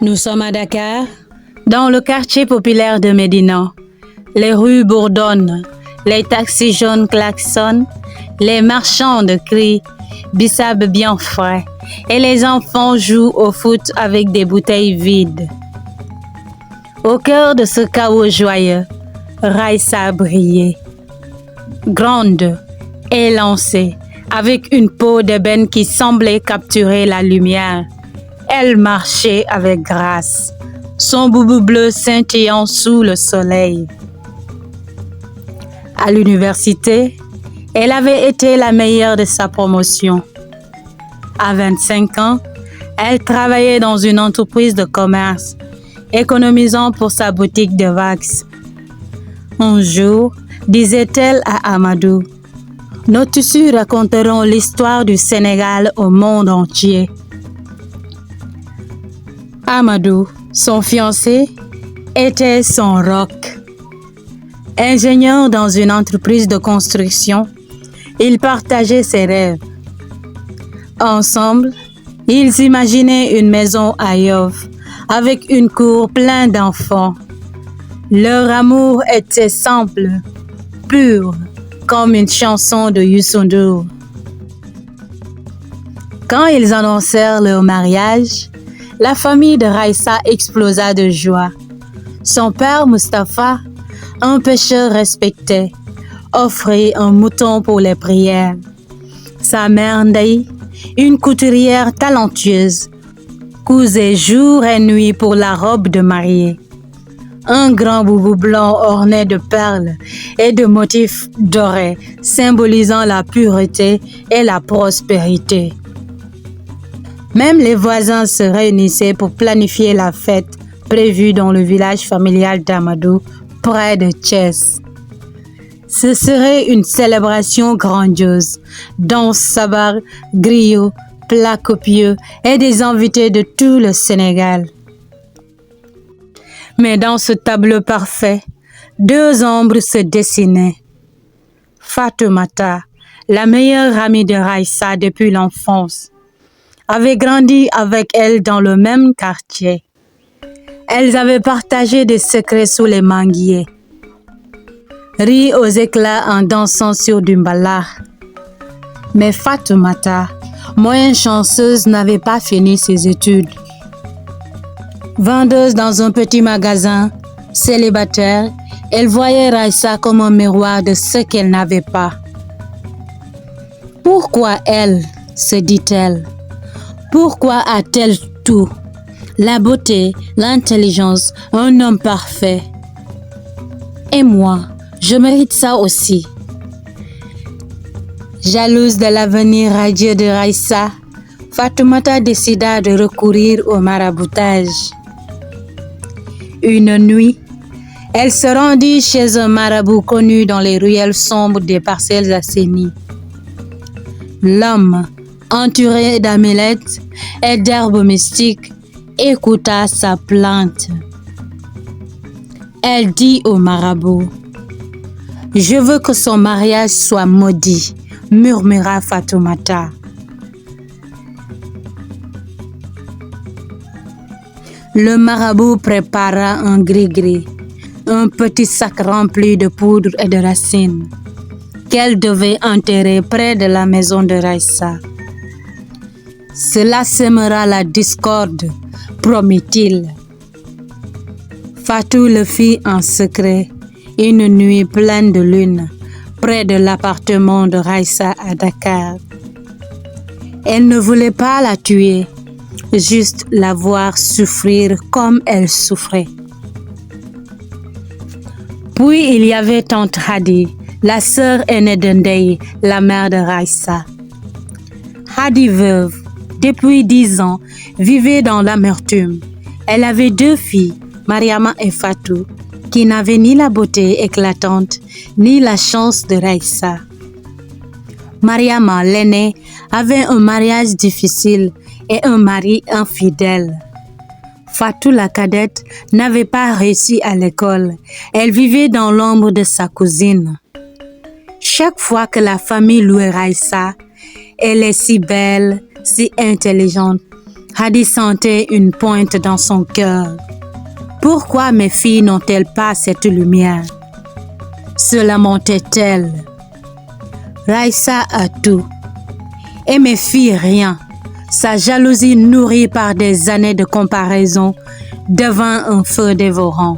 Nous sommes à Dakar, dans le quartier populaire de Médina. Les rues bourdonnent, les taxis jaunes klaxonnent, les marchands crient « Bissab bien frais » et les enfants jouent au foot avec des bouteilles vides. Au cœur de ce chaos joyeux, Raissa brillait. Grande, élancée, avec une peau d'ébène qui semblait capturer la lumière. Elle marchait avec grâce, son boubou bleu scintillant sous le soleil. À l'université, elle avait été la meilleure de sa promotion. À 25 ans, elle travaillait dans une entreprise de commerce, économisant pour sa boutique de wax. Un jour, disait-elle à Amadou, « Nos tissus raconteront l'histoire du Sénégal au monde entier. » Amadou, son fiancé, était son roc. Ingénieur dans une entreprise de construction, il partageait ses rêves. Ensemble, ils imaginaient une maison à Yoff, avec une cour pleine d'enfants. Leur amour était simple, pur, comme une chanson de Youssou N'Dour. Quand ils annoncèrent leur mariage, la famille de Raissa explosa de joie. Son père Mustapha, un pêcheur respecté, offrit un mouton pour les prières. Sa mère Ndaï, une couturière talentueuse, cousait jour et nuit pour la robe de mariée. Un grand boubou blanc orné de perles et de motifs dorés, symbolisant la pureté et la prospérité. Même les voisins se réunissaient pour planifier la fête prévue dans le village familial d'Amadou, près de Thiès. Ce serait une célébration grandiose, danse, sabar, griot, plats copieux et des invités de tout le Sénégal. Mais dans ce tableau parfait, deux ombres se dessinaient. Fatoumata, la meilleure amie de Raissa depuis l'enfance, avait grandi avec elle dans le même quartier. Elles avaient partagé des secrets sous les manguiers, ri aux éclats en dansant sur du mbala. Mais Fatoumata, moins chanceuse, n'avait pas fini ses études. Vendeuse dans un petit magasin, célibataire, elle voyait Raissa comme un miroir de ce qu'elle n'avait pas. Pourquoi elle, se dit-elle? Pourquoi a-t-elle tout? La beauté, l'intelligence, un homme parfait. Et moi, je mérite ça aussi. Jalouse de l'avenir radieux de Raissa, Fatoumata décida de recourir au maraboutage. Une nuit, elle se rendit chez un marabout connu dans les ruelles sombres des Parcelles Assainies. L'homme, entouré d'amulettes et d'herbes mystiques, écouta sa plainte. Elle dit au marabout, « Je veux que son mariage soit maudit », murmura Fatoumata. Le marabout prépara un gris-gris, un petit sac rempli de poudre et de racines, qu'elle devait enterrer près de la maison de Raissa. Cela sèmera la discorde, promit-il. Fatou le fit en secret, une nuit pleine de lune, près de l'appartement de Raissa à Dakar. Elle ne voulait pas la tuer, juste la voir souffrir comme elle souffrait. Puis il y avait tante Hadi, la sœur aînée de Ndaï, la mère de Raissa. Hadi, veuve, depuis 10 ans, vivait dans l'amertume. Elle avait 2 filles, Mariama et Fatou, qui n'avaient ni la beauté éclatante, ni la chance de Raissa. Mariama, l'aînée, avait un mariage difficile et un mari infidèle. Fatou, la cadette, n'avait pas réussi à l'école. Elle vivait dans l'ombre de sa cousine. Chaque fois que la famille louait Raissa, elle est si belle, si intelligente. Hadi sentait une pointe dans son cœur. Pourquoi mes filles n'ont-elles pas cette lumière? Se lamentait-elle. Raissa a tout, et mes filles rien. Sa jalousie nourrie par des années de comparaison devint un feu dévorant.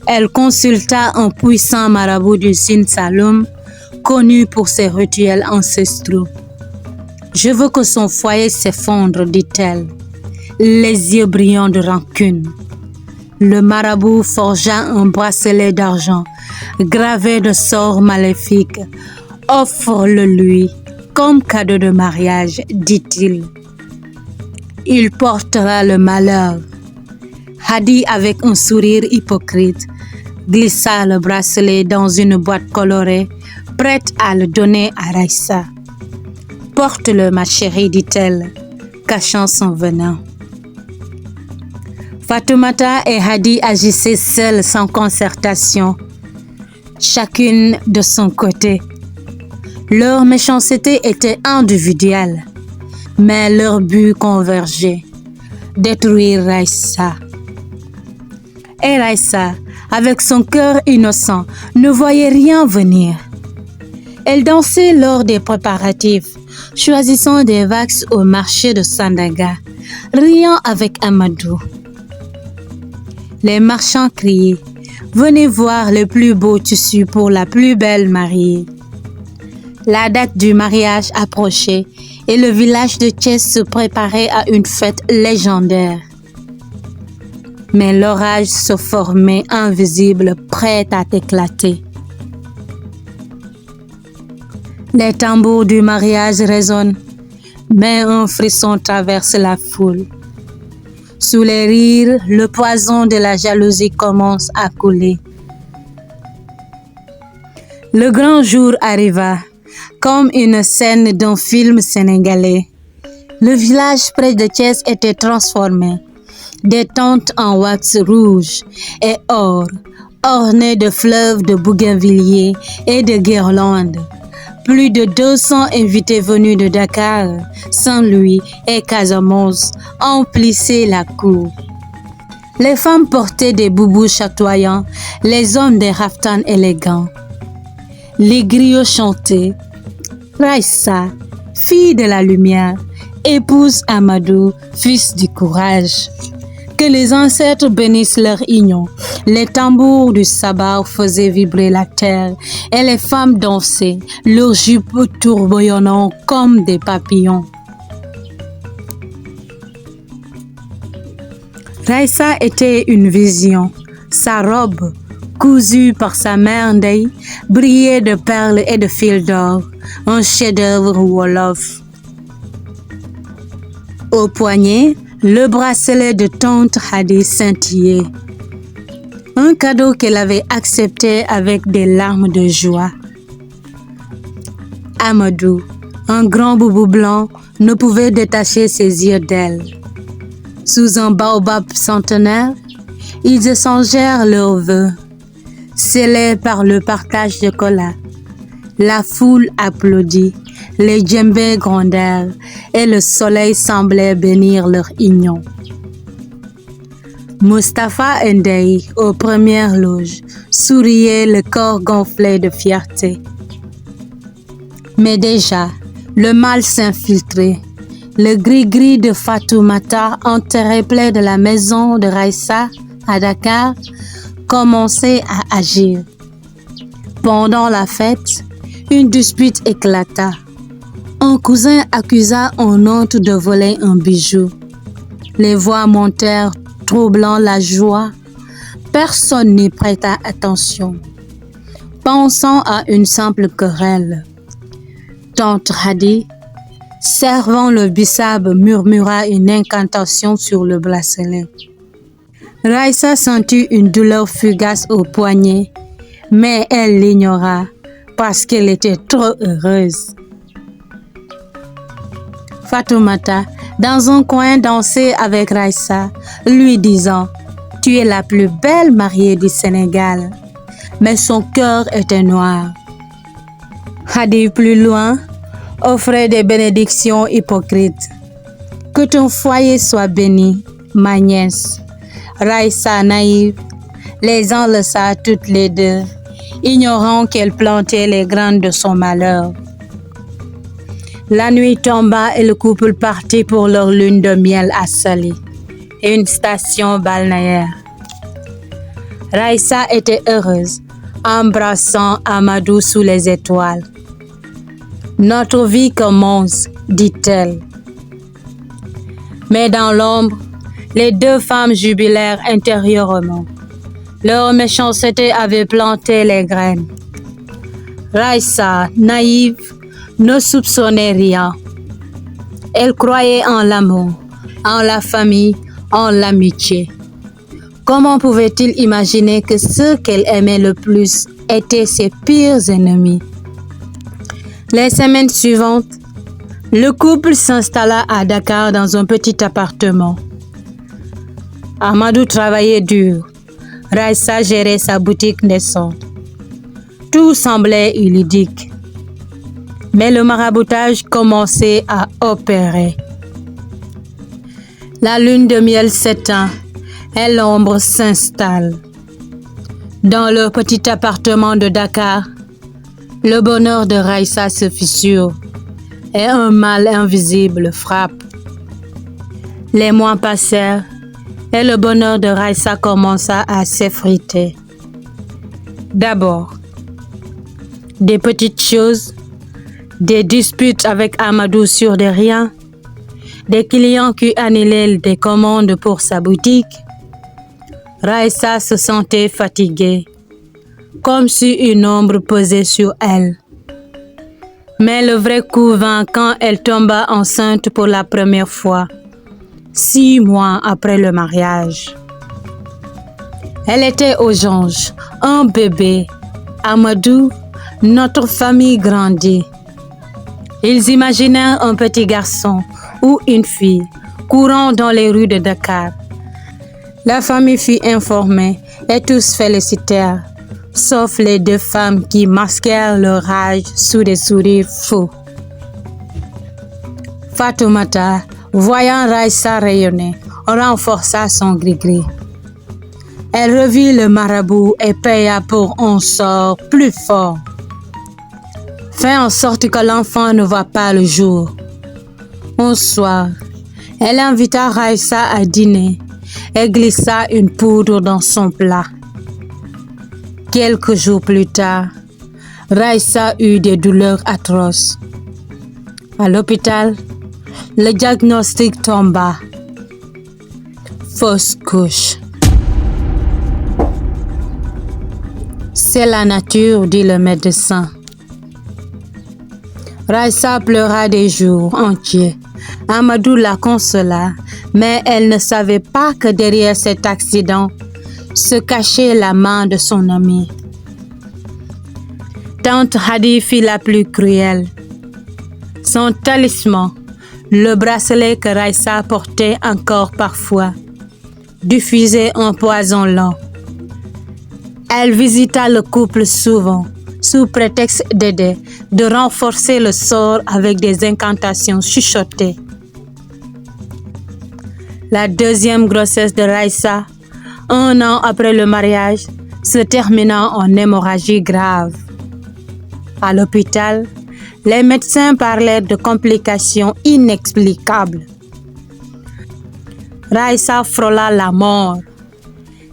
Elle consulta un puissant marabout du Sine Saloum, connu pour ses rituels ancestraux. Je veux que son foyer s'effondre, dit-elle, les yeux brillants de rancune. Le marabout forgea un bracelet d'argent gravé de sorts maléfiques. Offre-le lui comme cadeau de mariage, dit-il. Il portera le malheur. Hadi, avec un sourire hypocrite, glissa le bracelet dans une boîte colorée, prête à le donner à Raissa. Porte-le, ma chérie, dit-elle, cachant son venin. Fatoumata et Hadi agissaient seules sans concertation, chacune de son côté. Leur méchanceté était individuelle, mais leur but convergeait, détruire Raissa. Et Raissa, avec son cœur innocent, ne voyait rien venir. Elle dansait lors des préparatifs, choisissant des vax au marché de Sandaga, riant avec Amadou. Les marchands criaient « Venez voir le plus beau tissu pour la plus belle mariée ». La date du mariage approchait et le village de Thiès se préparait à une fête légendaire. Mais l'orage se formait invisible, prêt à éclater. Les tambours du mariage résonnent, mais un frisson traverse la foule. Sous les rires, le poison de la jalousie commence à couler. Le grand jour arriva, comme une scène d'un film sénégalais. Le village près de Thiès était transformé. Des tentes en wax rouge et or, ornées de fleuves de bougainvilliers et de guirlandes. Plus de 200 invités venus de Dakar, Saint-Louis et Casamance emplissaient la cour. Les femmes portaient des boubous chatoyants, les hommes des raftans élégants. Les griots chantaient « Raissa, fille de la lumière, épouse Amadou, fils du courage ». Que les ancêtres bénissent leur union. Les tambours du sabbat faisaient vibrer la terre et les femmes dansaient, leurs jupes tourbillonnant comme des papillons. Raissa était une vision. Sa robe, cousue par sa mère Ndeye, brillait de perles et de fils d'or, un chef-d'œuvre wolof. Au poignet, le bracelet de tante Hadi scintillait. Un cadeau qu'elle avait accepté avec des larmes de joie. Amadou, un grand boubou blanc, ne pouvait détacher ses yeux d'elle. Sous un baobab centenaire, ils échangèrent leurs vœux, scellés par le partage de cola. La foule applaudit. Les djembés grondèrent et le soleil semblait bénir leur union. Mustapha Ndeye, aux premières loges, souriait le corps gonflé de fierté. Mais déjà, le mal s'infiltrait. Le gris-gris de Fatoumata, enterré près de la maison de Raissa à Dakar, commençait à agir. Pendant la fête, une dispute éclata. Un cousin accusa un autre de voler un bijou. Les voix montèrent, troublant la joie. Personne n'y prêta attention, pensant à une simple querelle. Tante Hadi, servant le bissab, murmura une incantation sur le bracelet. Raissa sentit une douleur fugace au poignet, mais elle l'ignora parce qu'elle était trop heureuse. Fatoumata, dans un coin, dansait avec Raissa, lui disant « Tu es la plus belle mariée du Sénégal ». Mais son cœur était noir. Hadi, plus loin, offrait des bénédictions hypocrites. Que ton foyer soit béni, ma nièce. Raissa naïve, les enlaça toutes les deux, ignorant qu'elle plantait les graines de son malheur. La nuit tomba et le couple partit pour leur lune de miel à Saly, une station balnéaire. Raissa était heureuse, embrassant Amadou sous les étoiles. Notre vie commence, dit-elle. Mais dans l'ombre, les deux femmes jubilèrent intérieurement. Leur méchanceté avait planté les graines. Raissa, naïve, ne soupçonnait rien. Elle croyait en l'amour, en la famille, en l'amitié. Comment pouvait-il imaginer que ceux qu'elle aimait le plus étaient ses pires ennemis? Les semaines suivantes, le couple s'installa à Dakar dans un petit appartement. Amadou travaillait dur. Raissa gérait sa boutique naissante. Tout semblait idyllique. Mais le maraboutage commençait à opérer. La lune de miel s'éteint et l'ombre s'installe. Dans leur petit appartement de Dakar, le bonheur de Raissa se fissure et un mal invisible frappe. Les mois passèrent et le bonheur de Raissa commença à s'effriter. D'abord, des petites choses, des disputes avec Amadou sur des riens, des clients qui annulaient des commandes pour sa boutique. Raissa se sentait fatiguée, comme si une ombre pesait sur elle. Mais le vrai coup vint quand elle tomba enceinte pour la première fois, 6 mois après le mariage. Elle était aux anges, un bébé. Amadou, notre famille grandit. Ils imaginèrent un petit garçon ou une fille courant dans les rues de Dakar. La famille fut informée et tous félicitèrent, sauf les deux femmes qui masquèrent leur rage sous des sourires faux. Fatoumata, voyant Raissa rayonner, renforça son gris-gris. Elle revit le marabout et paya pour un sort plus fort. Fait en sorte que l'enfant ne voit pas le jour. Un soir, elle invita Raissa à dîner et glissa une poudre dans son plat. Quelques jours plus tard, Raissa eut des douleurs atroces. À l'hôpital, le diagnostic tomba. Fausse couche. C'est la nature, dit le médecin. Raissa pleura des jours entiers. Amadou la consola, mais elle ne savait pas que derrière cet accident se cachait la main de son amie. Tante Hadi fut la plus cruelle. Son talisman, le bracelet que Raissa portait encore parfois, diffusait un poison lent. Elle visita le couple souvent, sous prétexte d'aider, de renforcer le sort avec des incantations chuchotées. La deuxième grossesse de Raissa, 1 an après le mariage, se termina en hémorragie grave. À l'hôpital, les médecins parlaient de complications inexplicables. Raissa frôla la mort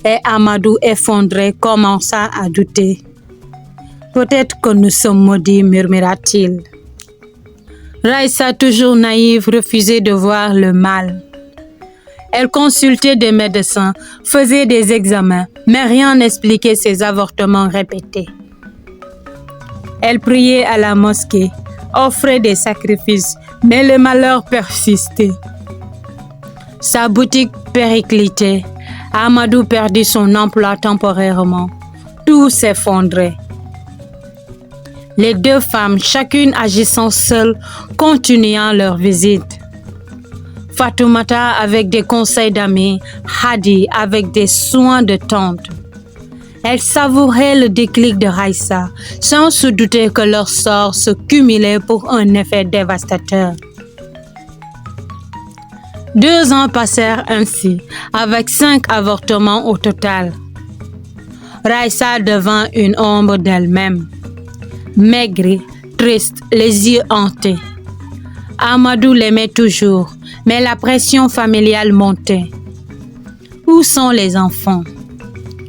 et Amadou, effondré, commença à douter. Peut-être que nous sommes maudits, murmura-t-il. Raissa, toujours naïve, refusait de voir le mal. Elle consultait des médecins, faisait des examens, mais rien n'expliquait ses avortements répétés. Elle priait à la mosquée, offrait des sacrifices, mais le malheur persistait. Sa boutique périclitait. Amadou perdit son emploi temporairement. Tout s'effondrait. Les deux femmes, chacune agissant seule, continuant leur visite. Fatoumata avec des conseils d'amis, Hadi avec des soins de tante. Elle savourait le déclic de Raissa, sans se douter que leur sort se cumulait pour un effet dévastateur. 2 ans passèrent ainsi, avec 5 avortements au total. Raissa devint une ombre d'elle-même, maigre, triste, les yeux hantés. Amadou l'aimait toujours, mais la pression familiale montait. Où sont les enfants?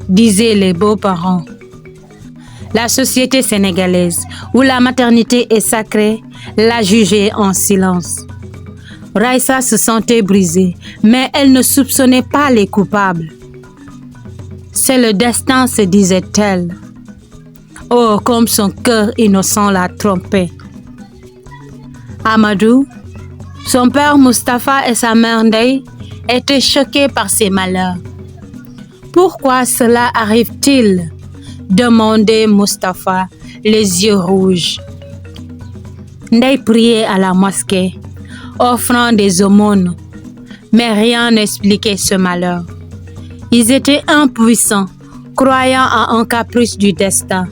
Disaient les beaux-parents. La société sénégalaise, où la maternité est sacrée, la jugeait en silence. Raissa se sentait brisée, mais elle ne soupçonnait pas les coupables. C'est le destin, se disait-elle. Oh, comme son cœur innocent la trompait. Amadou, son père Mustapha et sa mère Ndeye étaient choqués par ces malheurs. Pourquoi cela arrive-t-il? Demandait Mustapha, les yeux rouges. Ndeye priait à la mosquée, offrant des aumônes, mais rien n'expliquait ce malheur. Ils étaient impuissants, croyant à un caprice du destin.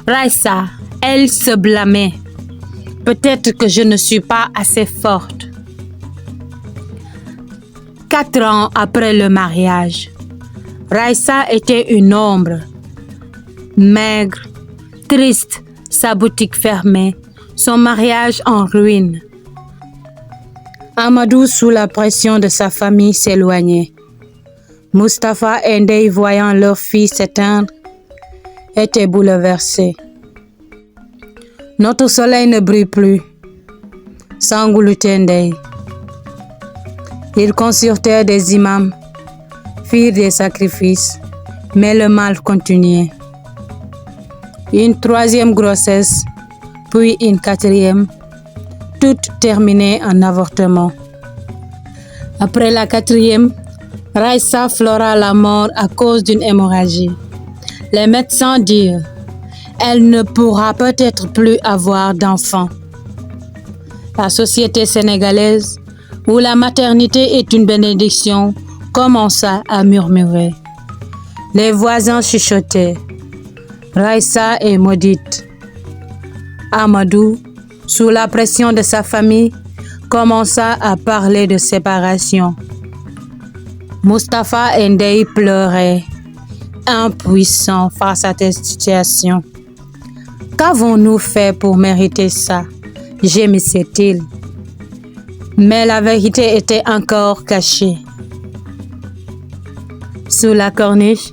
Raissa, elle se blâmait. Peut-être que je ne suis pas assez forte. 4 ans après le mariage, Raissa était une ombre, maigre, triste, sa boutique fermée, son mariage en ruine. Amadou, sous la pression de sa famille, s'éloignait. Mustapha et Ndeye, voyant leur fille s'éteindre, étaient bouleversés. Notre soleil ne brille plus, sangloutait Ndeye. Ils consultèrent des imams, firent des sacrifices, mais le mal continuait. Une 3e grossesse, puis une 4e, toutes terminées en avortement. Après la 4e, Raissa fleura la mort à cause d'une hémorragie. Les médecins dirent: elle ne pourra peut-être plus avoir d'enfants. La société sénégalaise, où la maternité est une bénédiction, commença à murmurer. Les voisins chuchotaient: Raissa est maudite. Amadou, sous la pression de sa famille, commença à parler de séparation. Mustapha et Ndeye pleuraient, impuissants face à cette situation. Qu'avons-nous fait pour mériter ça? Gémissait-il. Mais la vérité était encore cachée. Sous la corniche,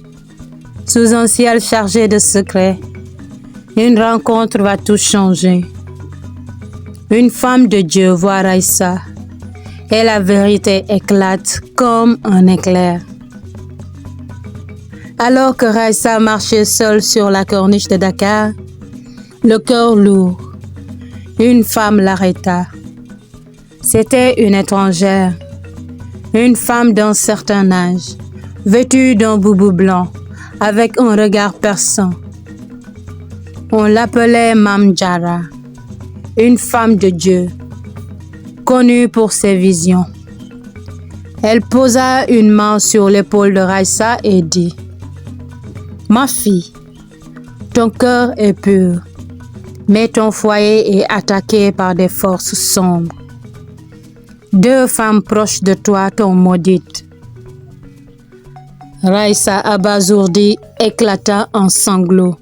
sous un ciel chargé de secrets, une rencontre va tout changer. Une femme de Dieu voit Raissa et la vérité éclate comme un éclair. Alors que Raissa marchait seule sur la corniche de Dakar, le cœur lourd, une femme l'arrêta. C'était une étrangère, une femme d'un certain âge, vêtue d'un boubou blanc, avec un regard perçant. On l'appelait Mame Diarra, une femme de Dieu, connue pour ses visions. Elle posa une main sur l'épaule de Raissa et dit: Ma fille, ton cœur est pur, mais ton foyer est attaqué par des forces sombres. 2 femmes proches de toi t'ont maudite. Raissa, abasourdie, éclata en sanglots.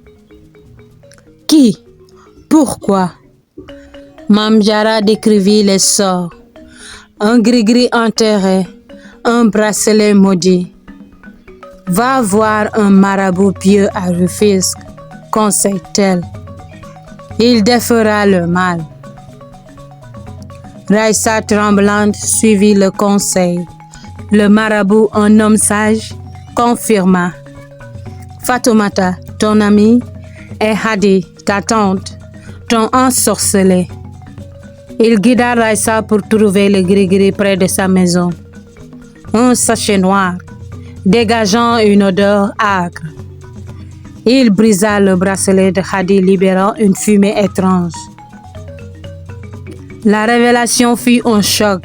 Qui? Pourquoi? Mame Diarra décrivit les sorts. Un gris-gris enterré, un bracelet maudit. Va voir un marabout pieux à Rufisque, conseille-t-elle. Il défera le mal. Raissa, tremblante, suivit le conseil. Le marabout, un homme sage, confirma. Fatoumata, ton amie, et Hadi, ta tante, t'ont ensorcelé. Il guida Raissa pour trouver le gris-gris près de sa maison. Un sachet noir, dégageant une odeur âcre. Il brisa le bracelet de Hadi, libérant une fumée étrange. La révélation fut un choc.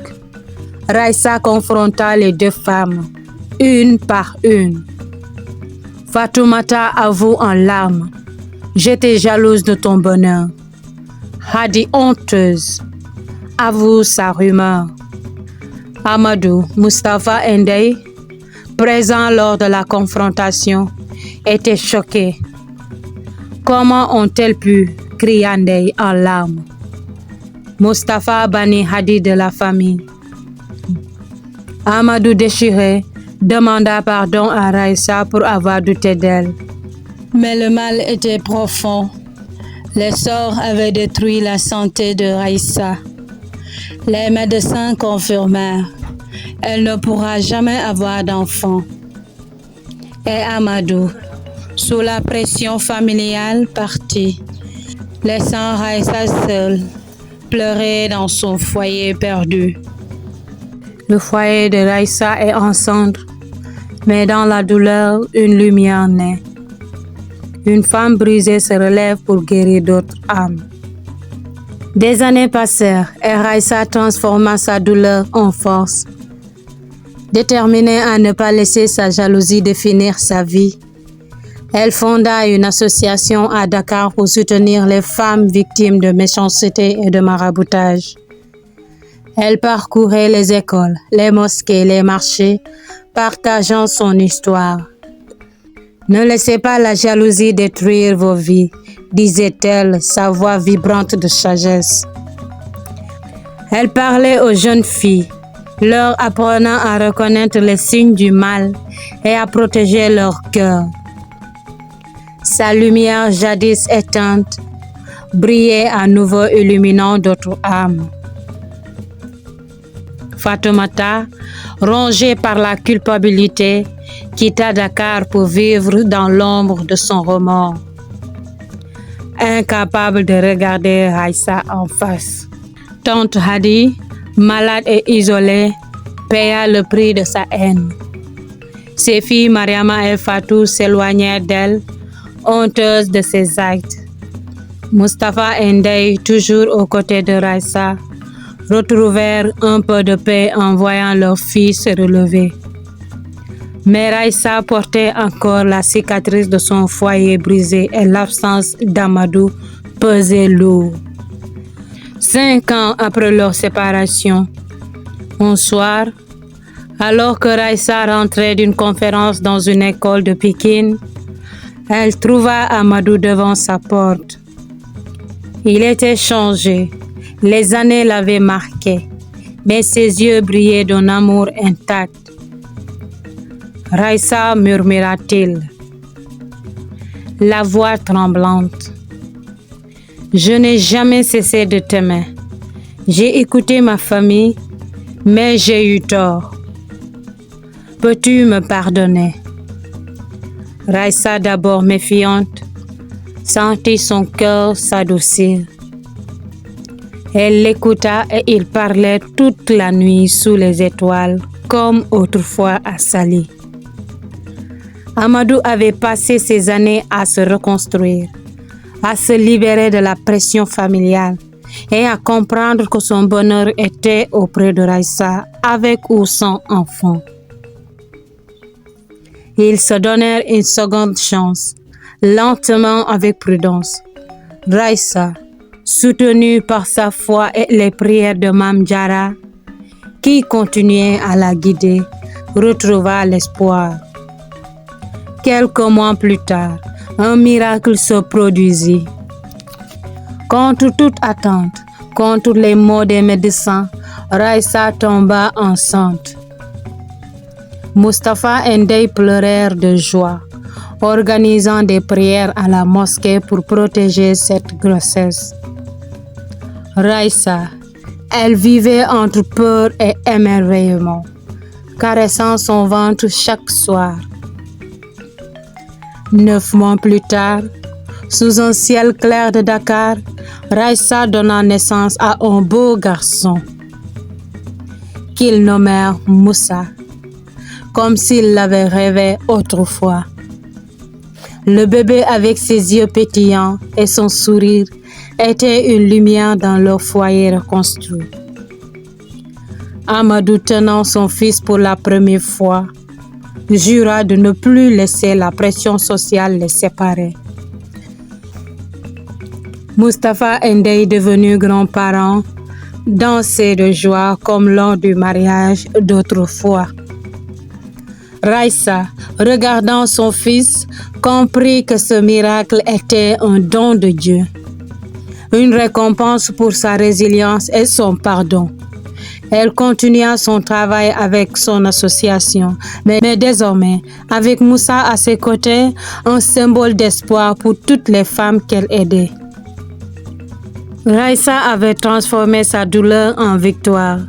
Raissa confronta les 2 femmes, une par une. Fatoumata avoue en larmes: j'étais jalouse de ton bonheur. Hadi, honteuse, avoue sa rumeur. Amadou, Mustapha et Ndeye, présents lors de la confrontation, étaient choqués. Comment ont-elles pu, cria Ndeye en larmes. Mustapha bannit Hadi de la famille. Amadou, déchiré, demanda pardon à Raissa pour avoir douté d'elle. Mais le mal était profond. Les sorts avaient détruit la santé de Raissa. Les médecins confirmèrent. Elle ne pourra jamais avoir d'enfant. Et Amadou, sous la pression familiale, partit, laissant Raissa seule, pleurer dans son foyer perdu. Le foyer de Raissa est en cendres, mais dans la douleur, une lumière naît. Une femme brisée se relève pour guérir d'autres âmes. Des années passèrent et Raissa transforma sa douleur en force. Déterminée à ne pas laisser sa jalousie définir sa vie, elle fonda une association à Dakar pour soutenir les femmes victimes de méchanceté et de maraboutage. Elle parcourait les écoles, les mosquées, les marchés, partageant son histoire. Ne laissez pas la jalousie détruire vos vies, disait-elle, sa voix vibrante de sagesse. Elle parlait aux jeunes filles, leur apprenant à reconnaître les signes du mal et à protéger leur cœur. Sa lumière jadis éteinte brillait à nouveau, illuminant d'autres âmes. Fatoumata, rongée par la culpabilité, quitta Dakar pour vivre dans l'ombre de son remords. Incapable de regarder Raissa en face, Tante Hadi, malade et isolée, paya le prix de sa haine. Ses filles Mariama et Fatou s'éloignèrent d'elle, honteuses de ses actes. Mustapha et Ndeye, toujours aux côtés de Raissa, retrouvèrent un peu de paix en voyant leur fille se relever. Mais Raissa portait encore la cicatrice de son foyer brisé et l'absence d'Amadou pesait lourd. 5 ans après leur séparation, un soir, alors que Raissa rentrait d'une conférence dans une école de Pikine, elle trouva Amadou devant sa porte. Il était changé, les années l'avaient marqué, mais ses yeux brillaient d'un amour intact. Raissa, murmura-t-il, la voix tremblante. Je n'ai jamais cessé de t'aimer. J'ai écouté ma famille, mais j'ai eu tort. Peux-tu me pardonner? Raissa, d'abord méfiante, sentit son cœur s'adoucir. Elle l'écouta et ils parlaient toute la nuit sous les étoiles, comme autrefois à Saly. Amadou avait passé ses années à se reconstruire, à se libérer de la pression familiale et à comprendre que son bonheur était auprès de Raissa, avec ou sans enfant. Ils se donnèrent une seconde chance, lentement, avec prudence. Raissa, soutenue par sa foi et les prières de Mame Diarra, qui continuait à la guider, retrouva l'espoir. Quelques mois plus tard, un miracle se produisit. Contre toute attente, contre les mots des médecins, Raissa tomba enceinte. Mustapha et Ndeye pleurèrent de joie, organisant des prières à la mosquée pour protéger cette grossesse. Raissa, elle vivait entre peur et émerveillement, caressant son ventre chaque soir. 9 mois plus tard, sous un ciel clair de Dakar, Raissa donna naissance à un beau garçon qu'ils nommèrent Moussa, comme s'ils l'avaient rêvé autrefois. Le bébé, avec ses yeux pétillants et son sourire, était une lumière dans leur foyer reconstruit. Amadou, tenant son fils pour la première fois, jura de ne plus laisser la pression sociale les séparer. Mustapha et Ndeye, devenus grands-parents, danser de joie comme lors du mariage d'autrefois. Raissa, regardant son fils, comprit que ce miracle était un don de Dieu, une récompense pour sa résilience et son pardon. Elle continua son travail avec son association, mais désormais, avec Moussa à ses côtés, un symbole d'espoir pour toutes les femmes qu'elle aidait. Raissa avait transformé sa douleur en victoire,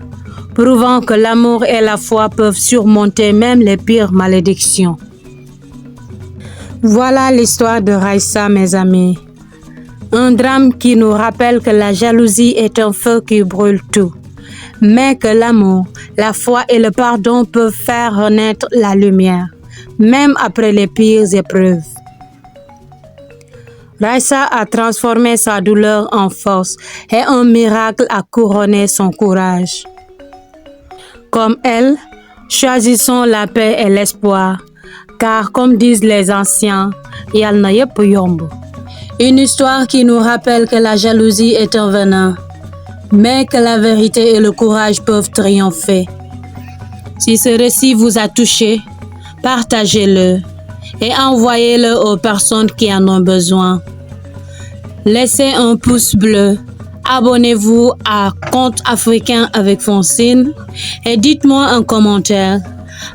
prouvant que l'amour et la foi peuvent surmonter même les pires malédictions. Voilà l'histoire de Raissa, mes amis. Un drame qui nous rappelle que la jalousie est un feu qui brûle tout, mais que l'amour, la foi et le pardon peuvent faire renaître la lumière, même après les pires épreuves. Raissa a transformé sa douleur en force et un miracle a couronné son courage. Comme elle, choisissons la paix et l'espoir, car comme disent les anciens, yal na yépp yomb. Une histoire qui nous rappelle que la jalousie est un venin, mais que la vérité et le courage peuvent triompher. Si ce récit vous a touché, partagez-le et envoyez-le aux personnes qui en ont besoin. Laissez un pouce bleu, abonnez-vous à Contes africains avec Francine et dites-moi en commentaire,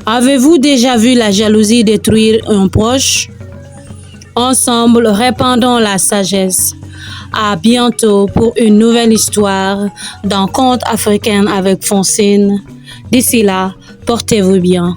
avez-vous déjà vu la jalousie détruire un proche? Ensemble, répandons la sagesse. À bientôt pour une nouvelle histoire dans Contes africains avec Francine. D'ici là, portez-vous bien.